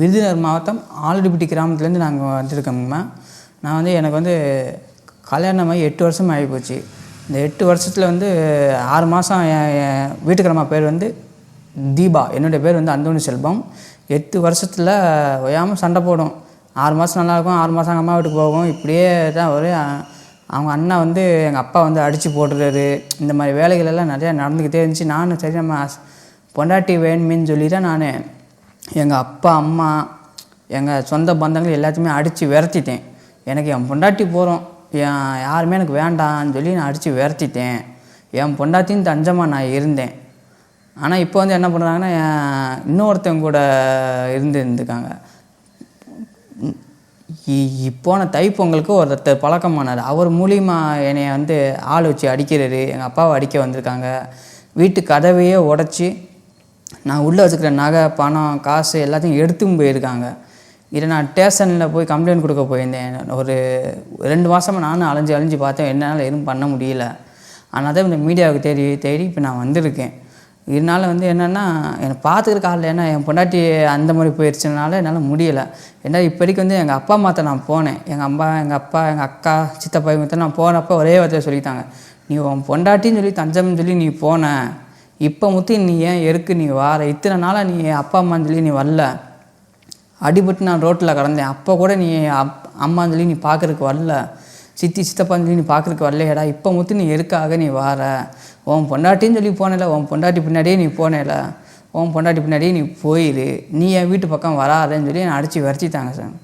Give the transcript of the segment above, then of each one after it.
விருதுநகர் மாவட்டம் ஆலடிப்பட்டி கிராமத்துலேருந்து நாங்கள் வந்துருக்கோங்கம்மா. நான் வந்து எனக்கு வந்து கல்யாணமாகி 8 வருஷம் ஆகிப்போச்சு. இந்த 8 வருஷத்தில் வந்து 6 மாதம் என் வீட்டுக்காரம்மா பேர் வந்து தீபா, என்னுடைய பேர் வந்து அந்தோணி செல்வம். 8 வருஷத்தில் ஓயாமல் சண்டை போடும். 6 மாதம் நல்லாயிருக்கும், 6 மாதம் அம்மா வீட்டுக்கு போகும். இப்படியே தான் ஒரு அவங்க அண்ணா வந்து எங்கள் அப்பா வந்து அடித்து போட்டுறாரு. இந்த மாதிரி வேலைகள் எல்லாம் நிறையா நடந்துக்கிட்டே இருந்துச்சு. நானும் சரி நம்ம பொண்டாட்டி வேணுமேன்னு சொல்லி தான் நான் எங்கள் அப்பா அம்மா எங்கள் சொந்த பந்தங்கள் எல்லாத்தையுமே அடித்து விரட்டிட்டேன். எனக்கு என் பொண்டாட்டி போகிறோம், யாருமே எனக்கு வேண்டான்னு சொல்லி நான் அடித்து விரட்டிட்டேன். என் பொண்டாட்டின்னு தஞ்சமாக நான் இருந்தேன். ஆனால் இப்போ வந்து என்ன பண்ணுறாங்கன்னா இன்னொருத்தவங்க கூட இருந்துருக்காங்க. போன தைப்பொங்கலுக்கு ஒருத்தர் பழக்கமானார். அவர் மூலிமா என்னை வந்து ஆள் வச்சு அடிக்கிறாரு. எங்கள் அப்பாவை அடிக்க வந்திருக்காங்க. வீட்டு கதவையே உடச்சி நான் உள்ளே வச்சுக்கிற நகை பணம் காசு எல்லாத்தையும் எடுத்தும் போயிருக்காங்க. இதை நான் ஸ்டேஷனில் போய் கம்ப்ளைண்ட் கொடுக்க போயிருந்தேன். ஒரு 2 மாதமாக நானும் அலைஞ்சு பார்த்தேன், என்னால் எதுவும் பண்ண முடியல. ஆனால் தான் இந்த மீடியாவுக்கு தேடி இப்போ நான் வந்திருக்கேன். இதனால் வந்து என்னென்னா என்னை பார்த்துக்கிறக்கு ஆள், ஏன்னா என் பொண்டாட்டி அந்த மாதிரி போயிடுச்சுனால என்னால் முடியலை. ஏன்னா இப்போதைக்கு வந்து எங்கள் அப்பா அம்மாத்த நான் போனேன். எங்கள் அம்மா எங்கள் அப்பா எங்கள் அக்கா சித்தப்பா இவங்க நான் போனப்போ ஒரே வார்த்தையை சொல்லிட்டாங்க, நீ உன் பொண்டாட்டின்னு சொல்லி தஞ்சம்னு சொல்லி நீ போன, இப்போ நீ ஏன் எருக்கு நீ வார, இத்தனை நாளாக நீ அப்பா அம்மான்னு சொல்லி நீ வரல, அடிபட்டு நான் ரோட்டில் கிடந்தேன், அப்போ கூட நீ அம்மான்னு சொல்லி நீ பார்க்குறதுக்கு வரல, சித்தி சித்தப்பான்னு சொல்லி நீ பார்க்குறதுக்கு வரலையடா, இப்போ நீ எதுக்காக நீ வார, உன் பொண்டாட்டின்னு சொல்லி போனல, உன் பொண்டாட்டி பின்னாடியே நீ போனேல, உன் பொண்டாட்டி பின்னாடியே நீ போயிரு, நீ என் வீட்டு பக்கம் வராதுன்னு சொல்லி நான் அடித்து விரட்டிட்டாங்க சார்.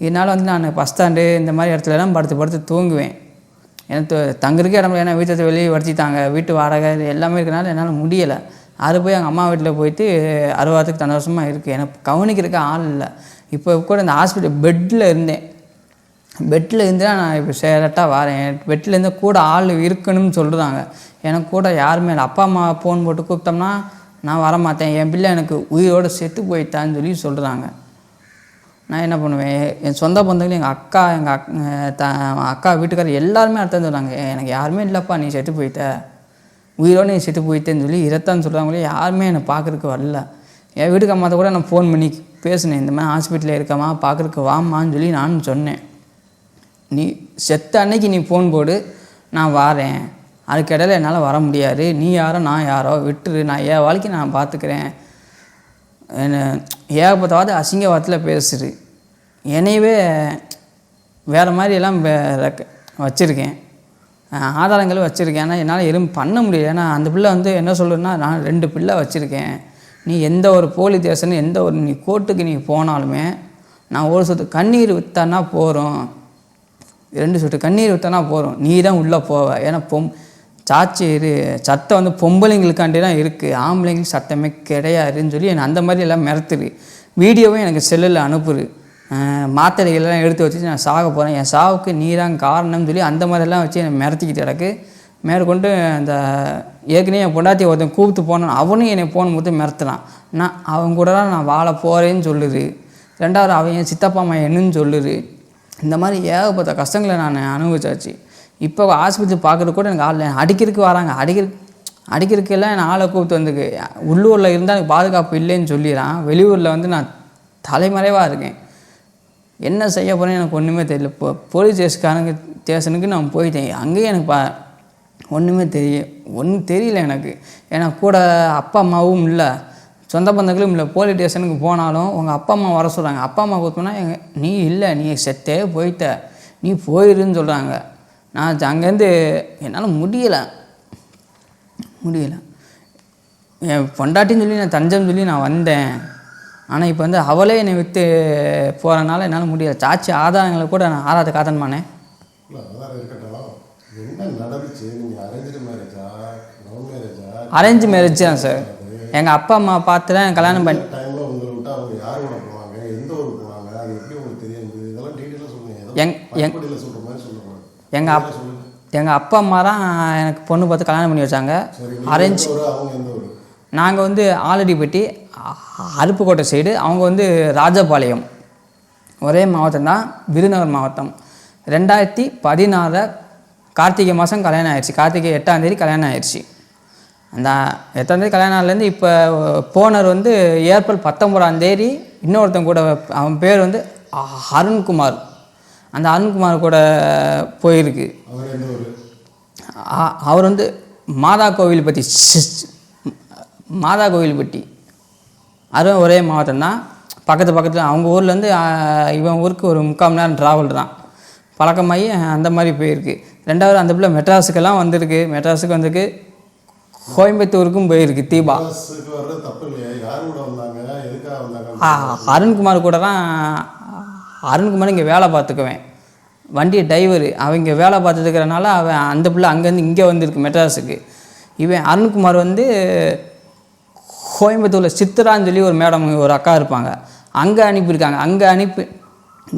இதனால் வந்து நான் பஸ் ஸ்டாண்டு இந்த மாதிரி இடத்துலலாம் படுத்து தூங்குவேன். எனக்கு தங்குறதுக்கு இடம், ஏன்னா வீட்டை வெளியே வடிச்சிட்டாங்க, வீட்டு வாடகை எல்லாமே இருக்கிறனால என்னால் முடியலை. அது போய் எங்கள் அம்மா வீட்டில் போயிட்டு 60 சந்தோஷமாக இருக்குது. எனக்கு கவனிக்கிறதுக்கு ஆள் இல்லை. இப்போ கூட இந்த ஹாஸ்பிட்டல் பெட்டில் இருந்தேன். பெட்டில் இருந்தால் நான் இப்போ சேரட்டாக வரேன். பெட்டில் இருந்தால் கூட ஆள் இருக்கணும்னு சொல்கிறாங்க. எனக்கு கூட யாருமே இல்லை. அப்பா அம்மா ஃபோன் போட்டு கூப்பிட்டோம்னா நான் வரமாட்டேன், என் பிள்ளை எனக்கு உயிரோடு செத்து போயிட்டான்னு சொல்லி சொல்கிறாங்க. நான் என்ன பண்ணுவேன், என் சொந்த பந்தங்கள் எங்கள் அக்கா அக்கா வீட்டுக்காரர் எல்லாருமே அர்த்தம் சொல்கிறாங்க, எனக்கு யாருமே இல்லைப்பா, நீ செத்து போயிட்ட, உயிரோடு நீ செத்து போயிட்டேன்னு சொல்லி இதைத்தான் சொல்கிறாங்களே, யாருமே என்னை பார்க்குறதுக்கு வரல. என் வீட்டுக்கு அம்மாத்த கூட நான் ஃபோன் பண்ணி பேசினேன், இந்த மாதிரி ஹாஸ்பிட்டலில் இருக்கம்மா பார்க்குறதுக்கு வாம்மான்னு சொல்லி நானும் சொன்னேன். நீ செத்த அன்னைக்கு நீ ஃபோன் போடு, நான் வாரேன், அதுக்கு இடையில என்னால் வர முடியாது, நீ யாரோ நான் யாரோ விட்டுரு, நான் என் வாழ்க்கை நான் பார்த்துக்கிறேன். என்ன ஏகப்பட்டவாத அசிங்க வார்த்தையில் பேசுது. என்னையவே வேறு மாதிரியெல்லாம் வச்சுருக்கேன், ஆதாரங்களும் வச்சுருக்கேன். ஆனால் என்னால் எதுவும் பண்ண முடியாது. ஏன்னா அந்த பிள்ளை வந்து என்ன சொல்லுன்னா, நான் 2 பிள்ளை வச்சுருக்கேன், நீ எந்த ஒரு போலீஸ் ஸ்டேஷன் எந்த ஒரு நீ கோர்ட்டுக்கு நீ போனாலுமே நான் ஒரு சொட்டு கண்ணீர் விற்றானா போகிறோம், 2 சொட்டு கண்ணீர் விற்றானா போகிறோம், நீ தான் உள்ளே போவ. ஏன்னா சட்டம் வந்து பொம்பளைங்களுக்காண்டி தான் இருக்குது, ஆம்பளைங்களுக்கு சட்டமே கிடையாதுன்னு சொல்லி என்னை அந்த மாதிரி எல்லாம் மிரத்துது. வீடியோவும் எனக்கு செல்லில் அனுப்புது. மாத்திரைகள்லாம் எடுத்து வச்சு நான் சாக போகிறேன், என் சாவுக்கு நீ தான் காரணம்னு சொல்லி அந்த மாதிரிலாம் வச்சு என்னை மிரட்டிக்கிட்டு கிடக்கு. மேற்கொண்டு அந்த ஏற்கனவே என் பொண்டாட்டி ஒருத்தன் கூப்பிட்டு போனான், அவனும் என்னை போகும்போது மிரத்துனான். அவங்க கூட தான் நான் வாழ போகிறேன்னு சொல்லுது. 2வது அவன் என் சித்தப்பா அம்மா என்னன்னு சொல்லுது. இந்த மாதிரி ஏகப்பட்ட கஷ்டங்களை நான் அனுபவிச்சாச்சு. இப்போ ஹாஸ்பிட்டல் பார்க்குறது கூட எனக்கு ஆள் அடிக்கிறதுக்கு வராங்க, அடிக்கிறதுக்கெல்லாம் நான் ஆளை கூப்பிட்டு வந்துருக்கு. உள்ளூரில் இருந்தால் எனக்கு பாதுகாப்பு இல்லைன்னு சொல்லிடுறான், வெளியூரில் வந்து நான் தலைமறைவாக இருக்கேன். என்ன செய்ய போகிறேன்னு எனக்கு ஒன்றுமே தெரியல. போலீஸ் ஸ்டேஷனுக்கு நான் போயிட்டேன், அங்கேயும் எனக்கு ஒன்றுமே ஒன்றும் தெரியல எனக்கு. ஏன்னா கூட அப்பா அம்மாவும் இல்லை, சொந்த பந்தங்களும் இல்லை. போலீஸ் ஸ்டேஷனுக்கு போனாலும் உங்கள் அப்பா அம்மா வர சொல்கிறாங்க. அப்பா அம்மா கூப்பிட்டோன்னா நீ இல்லை, நீ செத்தே போயிட்ட, நீ போயிருன்னு சொல்கிறாங்க. நான் அங்கேருந்து என்னால் முடியலை. என் பொண்டாட்டின்னு சொல்லி நான் தஞ்சம் சொல்லி நான் வந்தேன். ஆனால் இப்போ வந்து அவளே என்னை விட்டு போகிறனால என்னால் முடியலை. சாட்சி ஆதாரங்களை கூட நான் ஆறாத காதன்மானே. அரேஞ்ச் மேரேஜ் தான் சார். எங்கள் அப்பா அம்மா பார்த்து தான் கல்யாணம் பண்ணி எங்கள் அப்பா அம்மா தான் எனக்கு பொண்ணு பார்த்து கல்யாணம் பண்ணி வச்சாங்க. அரேஞ்ச். நாங்கள் வந்து ஆலடிப்பட்டி அருப்புக்கோட்டை சைடு, அவங்க வந்து ராஜபாளையம். ஒரே மாவட்டம் தான், விருதுநகர் மாவட்டம். 2016 கார்த்திகை மாதம் கல்யாணம் ஆயிடுச்சு. கார்த்திகை 8ஆம் தேதி கல்யாணம் ஆயிடுச்சு. அந்த 8ஆம் தேதி கல்யாணம் ஆகலேருந்து இப்போ போனர் வந்து ஏப்ரல் 19ஆம் தேதி இன்னொருத்தன் கூட அவன் பேர் வந்து அருண்குமார். அந்த அருண்குமார் கூட போயிருக்கு. அவர் வந்து மாதா கோவில்பட்டி அதுவும் ஒரே மாவட்டம் தான், பக்கத்தில். அவங்க ஊர்லேருந்து இவன் ஊருக்கு ஒரு 3/4 மணி நேரம் ட்ராவல் தான், பழக்கமாகி அந்த மாதிரி போயிருக்கு. ரெண்டாவது அந்த பிள்ளை மெட்ராஸுக்கெல்லாம் வந்திருக்கு, மெட்ராஸுக்கு வந்திருக்கு, கோயம்புத்தூருக்கும் போயிருக்கு. தீபா அருண்குமார் கூட தான். அருண்குமார் இங்கே வேலை பார்த்துக்குவேன், வண்டி டிரைவரு. அவங்க வேலை பார்த்துருக்கிறனால அவன் அந்த பிள்ளை அங்கேருந்து இங்கே வந்திருக்கு மெட்ராஸுக்கு. இவன் அருண்குமார் வந்து கோயம்புத்தூரில் சித்ரான்னு சொல்லி ஒரு மேடம், ஒரு அக்கா இருப்பாங்க, அங்கே அனுப்பியிருக்காங்க. அங்கே அனுப்பி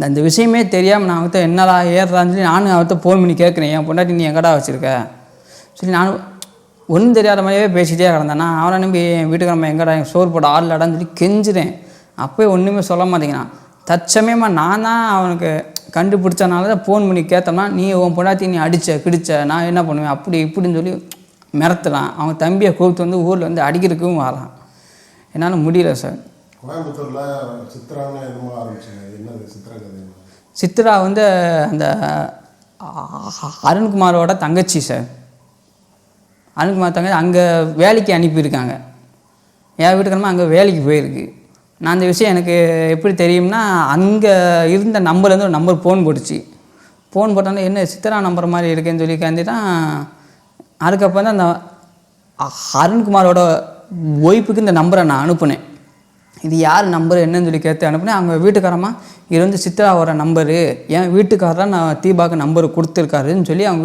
இந்த விஷயமே தெரியாமல் நான் அவர்கிட்ட என்னடா ஏறுறான்னு சொல்லி நானும் அவர்கிட்ட ஃபோன் பண்ணி கேட்குறேன், என் பொண்டாட்டி நீ எங்கடா வச்சுருக்க சொல்லி. நானும் ஒன்றும் தெரியாத மாதிரியே பேசிகிட்டே கிடந்தேன். அவனை நம்பி என் வீட்டுக்காரம்மா எங்கடா சோறு போட ஆள் இடான்னு சொல்லி கெஞ்சுறேன். அப்போயே ஒன்றுமே சொல்ல மாட்டேங்கிறான். தற்சமயமாக நான் தான் அவனுக்கு கண்டுபிடிச்சனால தான் ஃபோன் பண்ணி கேட்டோம்னா, நீ உன் பொண்டாட்டி நீ கிடிச்ச நான் என்ன பண்ணுவேன் அப்படி இப்படின்னு சொல்லி மிரத்துறான். அவன் தம்பியை கூப்பிட்டு வந்து ஊரில் வந்து அடிக்கிறதுக்கும் வரான். என்னால் முடியல சார். சித்ரா வந்து அந்த அருண்குமாரோட தங்கச்சி சார். அருண்குமார் தங்கச்சி அங்கே வேலைக்கு அனுப்பியிருக்காங்க. என் வீட்டுக்காரமா அங்கே வேலைக்கு போயிருக்கு. நான் அந்த விஷயம் எனக்கு எப்படி தெரியும்னா, அங்கே இருந்த நம்பர்லேருந்து ஒரு நம்பர் ஃபோன் போட்டுச்சு. ஃபோன் போட்டோன்னா என்ன சித்ரா நம்பர் மாதிரி இருக்குன்னு சொல்லி கேட்டு தான். அதுக்கப்புறம் தான் அந்த அருண்குமாரோட ஒய்ஃபுக்கு இந்த நம்பரை நான் அனுப்புனேன். இது யார் நம்பர் என்னன்னு சொல்லி கேட்டு அனுப்புனேன். அவங்க வீட்டுக்காரம்மா இது வந்து சித்ராவோட நம்பரு, என் வீட்டுக்காரராக நான் தீபாவுக்கு நம்பரு கொடுத்துருக்காருன்னு சொல்லி அவங்க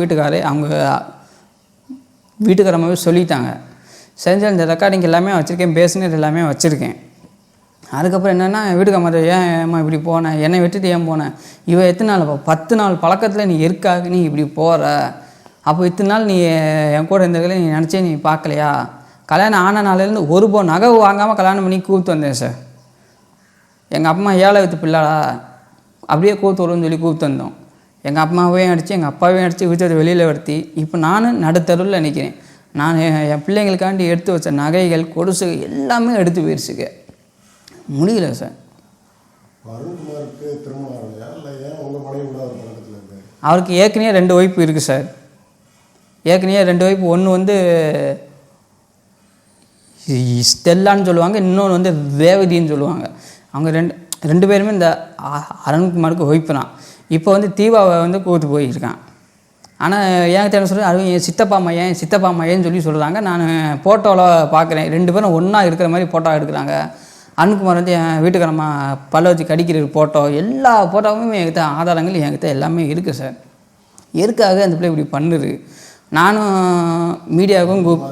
வீட்டுக்காரம்மாவே சொல்லிட்டாங்க. செஞ்சு அந்த ரெக்கார்டிங் எல்லாமே வச்சுருக்கேன், பேசினது எல்லாமே வச்சுருக்கேன். அதுக்கப்புறம் என்னென்னா வீட்டுக்காரம்மா ஏன்மா இப்படி போனேன், என்னை விட்டுட்டு ஏன் போனேன், இவன் எத்தனை நாள் 10 நாள் பழக்கத்தில் நீ இருக்காக நீ இப்படி போகிற, அப்போ இத்தனை நாள் நீ என் கூட இருந்ததில் நீ நினச்சே நீ பார்க்கலையா, கல்யாணம் ஆன நாளிலேருந்து ஒரு நகை வாங்காமல் கல்யாணம் பண்ணி கூப்பிட்டு வந்தேன் சார். எங்கள் அப்பா ஏழை வித்து பிள்ளாடா அப்படியே கூப்பிட்டு வரும்னு சொல்லி கூப்பிட்டு வந்தோம். எங்கள் அம்மாவையும் அடித்து எங்கள் அப்பாவையும் அடித்து வீட்டை வெளியில் வருத்தி இப்போ நானும் நடுத்தருவில் நிற்கிறேன். நான் என் பிள்ளைங்களுக்காண்டி எடுத்து வச்ச நகைகள் கொலுசு எல்லாமே எடுத்து போயிடுச்சுங்க, முடியல சார். அவருக்கு ஏற்கனவே 2 ஒய்ஃப் இருக்குது சார். ஏற்கனவே 2 ஒய்ஃப், ஒன்று வந்து ஸ்டெல்லான்னு சொல்லுவாங்க, இன்னொன்று வந்து ரேவதின்னு சொல்லுவாங்க. அவங்க ரெண்டு பேருமே இந்த அருண்குமாருக்கு ஒய்ஃப் தான். இப்போ வந்து தீபாவை வந்து கூப்பிட்டு போயிருக்கான். ஆனால் ஏன் தேவை சொல்கிறேன், அது என் சித்தப்பா மையன்னு சொல்லி சொல்கிறாங்க. நான் ஃபோட்டோவில் பார்க்குறேன் 2 பேரும் ஒன்றா இருக்கிற மாதிரி ஃபோட்டோ எடுக்கிறாங்க. அருண்குமார் வந்து என் வீட்டுக்காரம்மா பல்ல வச்சு கடிக்கிற ஃபோட்டோ, எல்லா ஃபோட்டோவுமே என்கிட்ட ஆதாரங்கள் என்கிட்ட எல்லாமே இருக்குது சார். எதுக்காக அந்த பிள்ளை இப்படி பண்ணுது, நானும் மீடியாவுக்கும்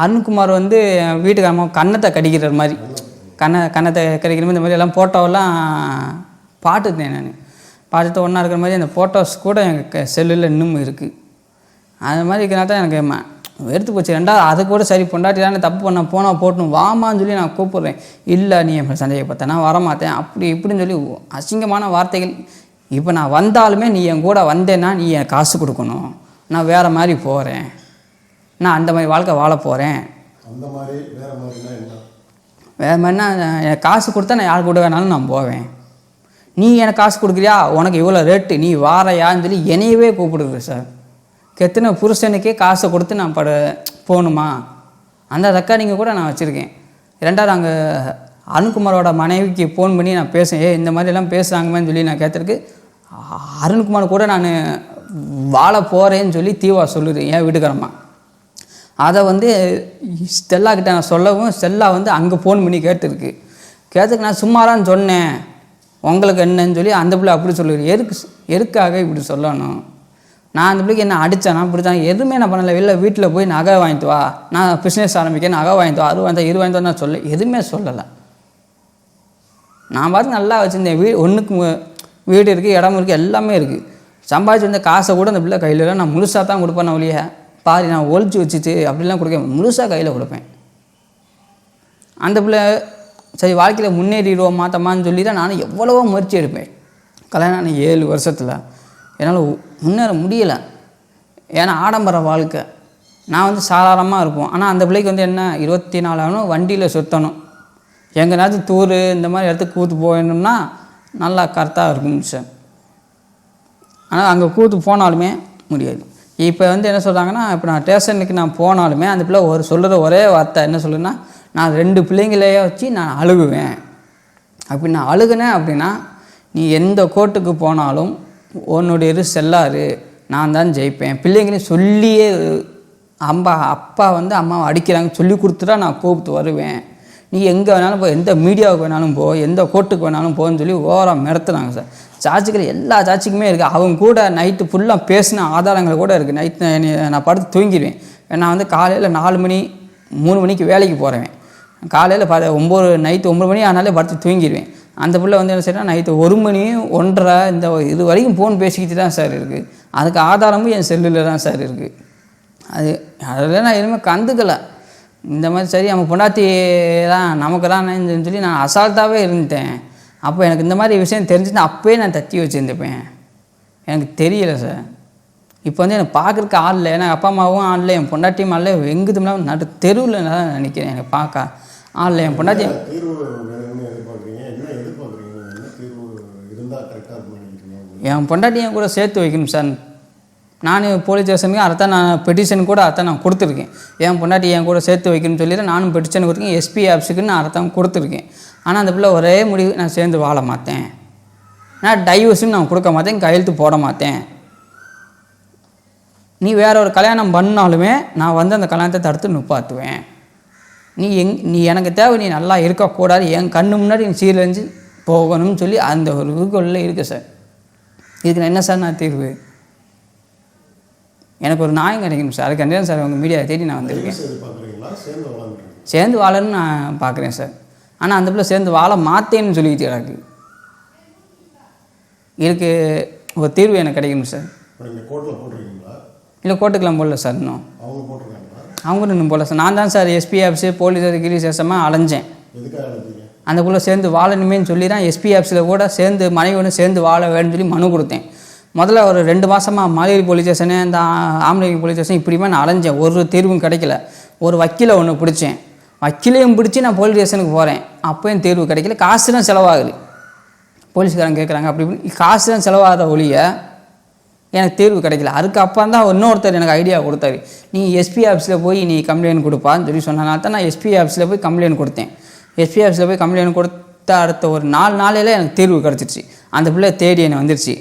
அருண்குமார் வந்து வீட்டுக்காரம்மா கன்னத்தை கடிக்கிற மாதிரி கன்னத்தை கடிக்கிற மாதிரி இந்த மாதிரி எல்லாம் ஃபோட்டோவெல்லாம் பார்த்துட்டேன். நான் பார்த்துட்டு ஒன்றா இருக்கிற மாதிரி அந்த ஃபோட்டோஸ் கூட எங்கள் செல்லில் இன்னும் இருக்குது. அது மாதிரி இருக்கிறனால தான் எனக்கு எடுத்து போச்சு. ரெண்டாவது அது கூட சரி பொண்டாட்டி தானே தப்பு பண்ண போனால் போட்டணும் வாமான்னு சொல்லி நான் கூப்பிட்றேன். இல்லை நீ என் சந்தேகப்பட்ட நான் வரமாட்டேன் அப்படி இப்படின்னு சொல்லி அசிங்கமான வார்த்தைகள். இப்போ நான் வந்தாலுமே நீ என் கூட வந்தேன்னா நீ என் காசு கொடுக்கணும், நான் வேறு மாதிரி போகிறேன், நான் அந்த மாதிரி வாழ்க்கை வாழ போகிறேன். வேறு மாதிரினா எனக்கு காசு கொடுத்தா நான் யார் கூட வேணாலும் நான் போவேன். நீ எனக்கு காசு கொடுக்குறியா, உனக்கு இவ்வளோ ரேட்டு, நீ வாரையான்னு சொல்லி என்னையவே கூப்பிடுது சார். கெத்துன புருஷனுக்கே காசை கொடுத்து நான் போகணுமா, அந்த ரெக்கார்டிங்கை கூட நான் வச்சுருக்கேன். ரெண்டாவது அங்கே அருண்குமாரோட மனைவிக்கு ஃபோன் பண்ணி நான் பேசுகிறேன், இந்த மாதிரிலாம் பேசுகிறாங்கன்னு சொல்லி நான் கேட்டிருக்கு. அருண்குமார் கூட நான் வாழ போகிறேன்னு சொல்லி தீவா சொல்லுது என் வீட்டுக்காரம்மா. அதை வந்து ஸ்டெல்லா கிட்ட நான் சொல்லவும் ஸ்டெல்லா வந்து அங்கே ஃபோன் பண்ணி கேட்டுக்கு நான் சும்மாரான்னு சொன்னேன், உங்களுக்கு என்னன்னு சொல்லி அந்த பிள்ளை அப்படி சொல்லுது. எதுக்காக இப்படி சொல்லணும், நான் அந்த பிள்ளைக்கு என்ன அடித்தேன் பிடிச்சான் எதுவுமே நான் பண்ணலை. இல்லை வீட்டில் போய் நகை வாங்கிட்டு வா, நான் பிஸ்னஸ் ஆரம்பிக்க நகை வாங்கிட்டு வா, அது வாங்கிட்டு வா நான் எதுவுமே சொல்லலை. நான் பார்த்து நல்லா வச்சுருந்தேன். ஒன்றுக்கு வீடு இருக்குது, இடம் இருக்குது, எல்லாமே இருக்குது. சம்பாதிச்சு வந்த காசை கூட அந்த பிள்ளை கையில் நான் முழுசாக தான் கொடுப்பேன். ஒழிய பாதி நான் ஒழிச்சு வச்சுட்டு அப்படிலாம் கொடுக்க முழுசாக கையில் கொடுப்பேன். அந்த பிள்ளை சரி வாழ்க்கையில் முன்னேறிடுவோம் மாற்றமான்னு சொல்லி தான் நானும் எவ்வளவோ முயற்சி எடுப்பேன். கல்யாணம் 7 வருஷத்தில் என்னால் முன்னேற முடியலை. ஏன்னா ஆடம்பர வாழ்க்கை, நான் வந்து சாதாரணமாக இருப்போம். ஆனால் அந்த பிள்ளைக்கு வந்து என்ன 24 ஆகணும், வண்டியில் சுற்றணும், எங்கேனாச்சும் டூரு இந்த மாதிரி இடத்துக்கு கூத்து போகணும்னா நல்லா கரெக்டாக இருக்கும் சார். ஆனால் அங்கே கூத்து போனாலுமே முடியாது. இப்போ வந்து என்ன சொல்கிறாங்கன்னா, இப்போ நான் ஸ்டேஷனுக்கு நான் போனாலுமே அந்த பிள்ளை சொல்கிற ஒரே வார்த்தை என்ன சொல்லுன்னா, நான் 2 பிள்ளைங்களையே வச்சு நான் அழுகுவேன். அப்படி நான் அழுகுனேன் அப்படின்னா நீ எந்த கோர்ட்டுக்கு போனாலும் உன்னுடைய செல்லாரு, நான் தான் ஜெயிப்பேன். பிள்ளைங்களையும் சொல்லியே அப்பா வந்து அம்மாவை அடிக்கிறாங்க சொல்லி கொடுத்துட்டா நான் கூப்பிட்டு வருவேன். நீ எங்கே வேணாலும் போ, எந்த மீடியாவுக்கு வேணாலும் போ, எந்த கோர்ட்டுக்கு வேணாலும் போன்னு சொல்லி ஓவராக மிரத்துனாங்க சார். சாட்சிகள் எல்லா சாட்சிக்குமே இருக்குது. அவங்க கூட நைட்டு ஃபுல்லாக பேசின ஆதாரங்கள் கூட இருக்குது. நைட்டு நான் படுத்து தூங்கிடுவேன். நான் வந்து காலையில் 4 மணி 3 மணிக்கு வேலைக்கு போகிறேன். காலையில் நைட்டு 9 மணி ஆனாலே படுத்து தூங்கிடுவேன். அந்த பிள்ளை வந்து என்ன செய்யணும், நைட்டு 1 மணி 1:30 இந்த இது வரைக்கும் ஃபோன் பேசிக்கிட்டு தான் சார் இருக்குது. அதுக்கு ஆதாரமும் என் செல்லில் தான் சார் இருக்குது. அதில் நான் எதுவுமே கண்டுக்கலை. இந்த மாதிரி சரி நம்ம பொண்டாட்டி தான் நமக்கு தான் சொல்லி நான் அசால்ட்டாகவே இருந்துட்டேன். அப்போ எனக்கு இந்த மாதிரி விஷயம் தெரிஞ்சுட்டு அப்போயே நான் தட்டி வச்சுருந்துப்பேன். எனக்கு தெரியலை சார். இப்போ வந்து எனக்கு பார்க்குறக்கு ஆள் இல்லை, ஏன்னா அப்பா அம்மாவும் ஆள் இல்லை, என் பொண்டாட்டியும் ஆள் இல்லை, எங்குதும்னா நடு தெருவில் நான் நினைக்கிறேன். எனக்கு பார்க்க ஆள் இல்லை. என் பொண்டாட்டி என் பொண்டாட்டியும் கூட சேர்த்து வைக்கணும் சார். நான் போலீஸ் ஸ்டேஷனுக்கு அதைத்தான் நான் பெட்டிஷன் கூட அதைத்தான் நான் கொடுத்துருக்கேன். என் பொண்டாட்டி என் கூட சேர்த்து வைக்கணும்னு சொல்லிட்டு நானும் பெட்டிஷன் கொடுத்துருக்கேன். எஸ்பி ஆஃபீஸுக்கு நான் அதைத்தான் கொடுத்துருக்கேன். ஆனால் அந்த பிள்ளை ஒரே முடிவு, நான் சேர்ந்து வாழ மாட்டேன், நான் டைவர்ஸும் நான் கொடுக்க மாட்டேன், கையெழுத்து போட மாட்டேன். நீ வேற ஒரு கல்யாணம் பண்ணாலுமே நான் வந்து அந்த கல்யாணத்தை தடுத்து நிப்பாட்டுவேன். நீ எனக்கு தேவை, நீ நல்லா இருக்கக்கூடாது, என் கண்ணு முன்னாடி நீ சீரழிஞ்சு போகணும்னு சொல்லி அந்த ஒரு இதுக்குள்ளே இருக்குது சார். இதுக்கு நான் என்ன சார் நான் தீர்வு? எனக்கு ஒரு நியாயம் கிடைக்கணும் சார். அதுக்கு தான் சார் உங்கள் மீடியாவை தேடி நான் வந்திருக்கேன். சேர்ந்து வாழன்னு நான் பார்க்குறேன் சார். ஆனால் அந்த பிள்ளை சேர்ந்து வாழ மாட்டேன்னு சொல்லிக்கிட்டு எனக்கு இதுக்கு ஒரு தீர்வு எனக்கு கிடைக்கணும் சார். இல்லை கோர்ட்டுக்கெலாம் போடல சார். இன்னும் அவங்க இன்னும் போடல சார். நான் தான் சார் எஸ்பி ஆஃபீஸு போலீஸ் அதிகாரி சேஷமாக அலைஞ்சேன். அந்த பிள்ளை சேர்ந்து வாழணுமேன்னு சொல்லி தான் எஸ்பி ஆஃபீஸில் கூட சேர்ந்து மனைவியோடு சேர்ந்து வாழ வேணும்னு சொல்லி மனு கொடுத்தேன். முதல்ல ஒரு 2 மாதமாக மாலியல் போலீஸ் ஸ்டேஷனு, இந்த ஆம்பளை போலீஸ் ஸ்டேஷன் இப்படிமா நான் அலைஞ்சேன். ஒரு தீர்வும் கிடைக்கல. ஒரு வக்கீலை ஒன்று பிடிச்சேன். வக்கீலையும் பிடிச்சி நான் போலீஸ் ஸ்டேஷனுக்கு போகிறேன். அப்போயும் தீர்வு கிடைக்கல. காசு தான் செலவாகுது. போலீஸ்காரங்க கேட்குறாங்க அப்படி இப்படி காசு தான் செலவாகாத ஒழிய எனக்கு தீர்வு கிடைக்கல. அதுக்கு அப்புறம் தான் இன்னொருத்தர் எனக்கு ஐடியா கொடுத்தாரு. நீ எஸ்பி ஆஃபீஸில் போய் நீ கம்ப்ளைண்ட் கொடுப்பான்னு சொல்லி சொன்னனால தான் நான் எஸ்பி ஆஃபீஸில் போய் கம்ப்ளைண்ட் கொடுத்தேன். எஸ்பி ஆஃபீஸில் போய் கம்ப்ளைண்ட் கொடுத்த அடுத்த ஒரு 4 நாளையில் எனக்கு தீர்வு கிடச்சிருச்சு. அந்த பிள்ளை தேடி என்னை வந்துருச்சு.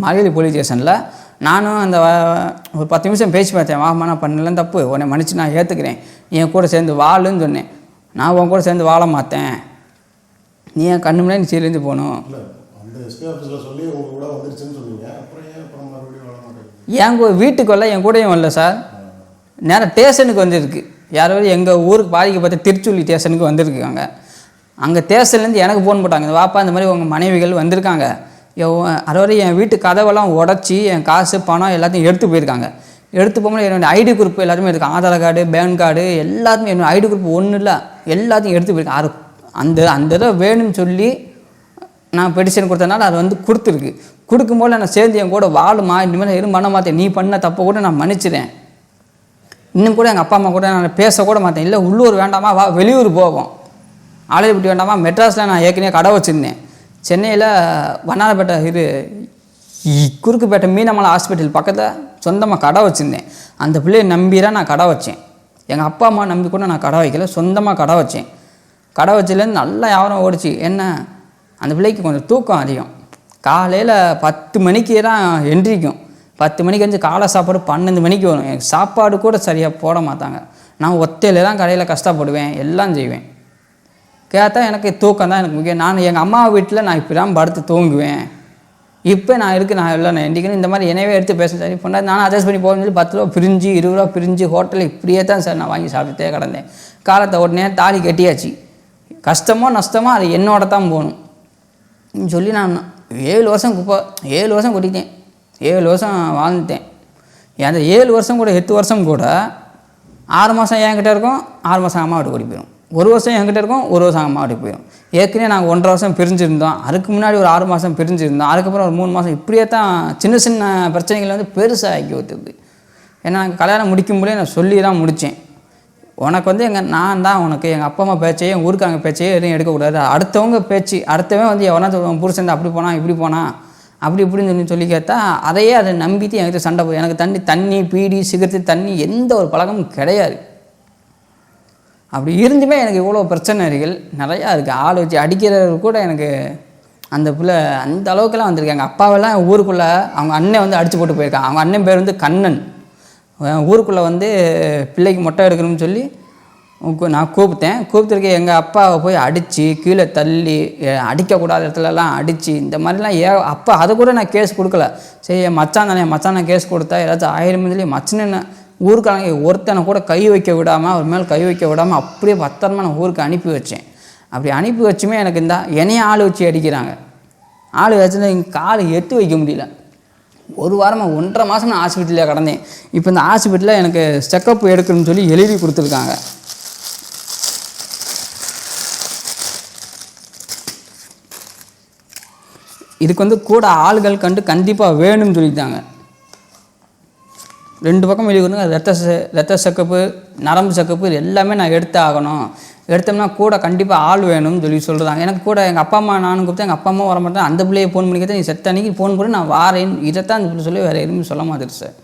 மகளிர் போலீஸ் ஸ்டேஷனில் நானும் அந்த ஒரு 10 நிமிஷம் பேசி பார்த்தேன். வாமா நான் பண்ணலாம் தப்பு, உன்னை மன்னிச்சு நான் ஏற்றுக்கிறேன், நீ என் கூட சேர்ந்து வாழுன்னு சொன்னேன். நான் உன் கூட சேர்ந்து வாழ மாட்டேன், நீ என் கண்ணு முன்னாடி நீ சீரழிஞ்சு போகணும். என் வீட்டுக்கு வரல, என் கூடயும் வரல சார். நேரம் ஸ்டேஷனுக்கு வந்துருக்கு. யாராவது எங்கள் ஊருக்கு பாதிக்கப்பட்ட திருச்சுள்ளி ஸ்டேஷனுக்கு வந்திருக்காங்க. அங்கே ஸ்டேஷன்லேருந்து எனக்கு ஃபோன் போட்டாங்க, இந்த வாப்பா இந்த மாதிரி உங்கள் மனைவிகள் வந்திருக்காங்க, அதாவது என் வீட்டு கதவெல்லாம் உடச்சி என் காசு பணம் எல்லாத்தையும் எடுத்து போயிருக்காங்க. எடுத்து போகும்போது என்னோடய ஐடி குரூப் எல்லாத்தையுமே இருக்குது, ஆதார் கார்டு பேன் கார்டு எல்லாத்தையுமே, என்னோடய ஐடி குரூப் ஒன்றும் இல்லை எல்லாத்தையும் எடுத்து போயிருக்கேன். அது அந்த இதை வேணும்னு சொல்லி நான் பெட்டிஷன் கொடுத்தனால அது வந்து கொடுத்துருக்கு. கொடுக்கும்போது நான் சேர்ந்து என் கூட வாழுமா, இனிமேல் எதுவும் பண்ண மாட்டேன், நீ பண்ண தப்பை கூட நான் மன்னிச்சிடேன், இன்னும் கூட எங்கள் அப்பா அம்மா கூட நான் பேசக்கூட மாட்டேன், இல்லை உள்ளூர் வேண்டாமா வா வெளியூர் போவோம், ஆலயப்பட்டி வேண்டாமா, மெட்ராஸில் நான் ஏற்கனவே கடை வச்சுருந்தேன், சென்னையில் வண்ணாரப்பேட்டை குறுக்குப்பேட்டை மீனமலை ஹாஸ்பிட்டல் பக்கத்தில் சொந்தமாக கடை வச்சுருந்தேன். அந்த பிள்ளையை நம்பிதான் நான் கடை வச்சேன். எங்கள் அப்பா அம்மா நம்பி கூட நான் கடை வைக்கல, சொந்தமாக கடை வச்சேன். கடை வச்சதுலேருந்து நல்லா வியாபாரம் ஓடிச்சு. என்ன அந்த பிள்ளைக்கு கொஞ்சம் தூக்கம் அதிகம். காலையில் 10 மணிக்கு தான் எந்திரிக்கும். 10 மணிக்கு வந்து காலை சாப்பாடு 12 மணிக்கு வரும். எனக்கு சாப்பாடு கூட சரியாக போட மாட்டாங்க. நான் ஒத்தையில் தான் கடையில் கஷ்டப்படுவேன், எல்லாம் செய்வேன். கேட்டால் எனக்கு தூக்கம் தான் எனக்கு முக்கியம். நான் எங்கள் அம்மா வீட்டில் நான் இப்படி தான் படுத்து தூங்குவேன். இப்போ நான் எல்லாம் நான் எண்டிக்கணும். இந்த மாதிரி என்னவே எடுத்து பேச சரி பண்ணால் நானும் அட்ஜஸ்ட் பண்ணி போகணும்னு சொல்லி 10 ரூபா பிரிஞ்சு 20 ரூபா பிரிஞ்சு ஹோட்டலில் இப்படியே தான் சார் நான் வாங்கி சாப்பிட்டுட்டே கிடந்தேன். காலத்தை உடனே தாலி கட்டியாச்சு. கஷ்டமோ நஷ்டமோ அது என்னோட தான் போகணும் சொல்லி நான் 7 வருஷம் 7 வருஷம் கொட்டிட்டேன். 7 வருஷம் வாழ்ந்துட்டேன். அந்த 7 வருஷம் கூட 8 வருஷம் கூட 6 மாதம் என்கிட்ட இருக்கும், 6 மாதம் அம்மா வீட்டுக்கு ஓடி போயிடும். 1 வருஷம் என்கிட்ட இருக்கும், 1 வருஷம் அம்மா வீட்டுக்கு போயிடும். ஏற்கனவே நாங்கள் 1.5 வருஷம் பிரிஞ்சுருந்தோம். அதுக்கு முன்னாடி ஒரு 6 மாதம் பிரிஞ்சுருந்தோம். அதுக்கப்புறம் ஒரு 3 மாதம் இப்படியே தான் சின்ன சின்ன பிரச்சனைகள் வந்து பெருசாக ஆக்கி ஊற்றுது. ஏன்னா கல்யாணம் முடிக்கும்போதே நான் சொல்லி தான் முடித்தேன். உனக்கு வந்து நான் தான் உனக்கு எங்கள் அப்பா அம்மா பேச்சையே என் ஊருக்காரங்க பேச்சையே எதுவும் எடுக்கக்கூடாது. அடுத்தவங்க பேச்சு அடுத்தவன் வந்து எவனா புருஷன் அப்படி போனால் இப்படி போனால் அப்படி இப்படின்னு சொல்லி கேட்டால் அதையே அதை நம்பிட்டு என்கிட்ட சண்டை போய் எனக்கு தண்ணி பீடி சிகரெட்டு தண்ணி எந்த ஒரு பழக்கமும் கிடையாது. அப்படி இருந்துமே எனக்கு இவ்வளோ பிரச்சனைகள் நிறையா இருக்குது. ஆள் வச்சு அடிக்கிறது கூட எனக்கு அந்த பிள்ளை அந்த அளவுக்குலாம் வந்திருக்கு. எங்கள் அப்பாவெல்லாம் ஊருக்குள்ளே அவங்க அண்ணன் வந்து அடித்து போட்டு போயிருக்காங்க. அவங்க அண்ணன் பேர் வந்து கண்ணன். ஊருக்குள்ளே வந்து பிள்ளைக்கு மொட்டை எடுக்கணும்னு சொல்லி நான் கூப்பிட்டுருக்கேன். எங்கள் அப்பாவை போய் அடித்து கீழே தள்ளி அடிக்கக்கூடாத இடத்துலலாம் அடித்து இந்த மாதிரிலாம் அப்போ அதை கூட நான் கேஸ் கொடுக்கல. சரி என் மச்சான் தானே மச்சான் நான் கேஸ் கொடுத்தா ஏதாச்சும் 1000 இதுலேயே மச்சன்னு ஊருக்காரங்க ஒருத்தனை கூட கை வைக்க விடாமல் அவர் மேலே கை வைக்க விடாமல் அப்படியே பத்திரமா நான் ஊருக்கு அனுப்பி வச்சேன். அப்படி அனுப்பி வச்சுமே எனக்கு என்னையும் ஆள் வச்சு அடிக்கிறாங்க. ஆள் வச்சுன்னா எங்கள் கால் எட்டு வைக்க முடியல. ஒரு வாரமாக 1.5 மாதம் நான் ஹாஸ்பிட்டலில் கிடந்தேன். இப்போ இந்த ஹாஸ்பிட்டலில் எனக்கு செக்கப் எடுக்கணும்னு சொல்லி எழுதி கொடுத்துருக்காங்க. இதுக்கு வந்து கூட ஆள்கள் கண்டிப்பாக வேணும்னு சொல்லிட்டாங்க. 2 பக்கம் எழுதி கொடுங்க. ரத்த செக்கப்பு நரம்பு செக்கப்பு இது எல்லாமே நான் எடுத்து ஆகணும். எடுத்தோம்னா கூட கண்டிப்பாக ஆள் வேணும்னு சொல்லி சொல்கிறாங்க. எனக்கு கூட எங்கள் அப்பா அம்மா நானும் கூப்பிட்டு எங்கள் அப்பா அம்மா வர மாட்டேன். அந்த பிள்ளையை ஃபோன் பண்ணிக்கிட்டு நீ செத்த அன்றைக்கி ஃபோன் பண்ணி நான் வாரேன் இதைத்தான் சொல்லி வேறு எதுவுமே சொல்ல மாட்டேன் சார்.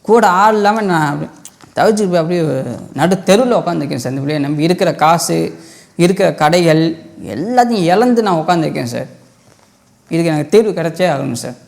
கூட ஆள் இல்லாமல் நான் அப்படி தவிச்சு அப்படியே நடு தெருவில் உட்காந்துருக்கேன் சார். இந்த பிள்ளையை நம்பி இருக்கிற காசு இருக்கிற கடைகள் எல்லாத்தையும் இழந்து நான் உட்காந்துருக்கேன் சார். இதுக்கு எனக்கு தீர்வு கிடைச்சே ஆகணும் சார்.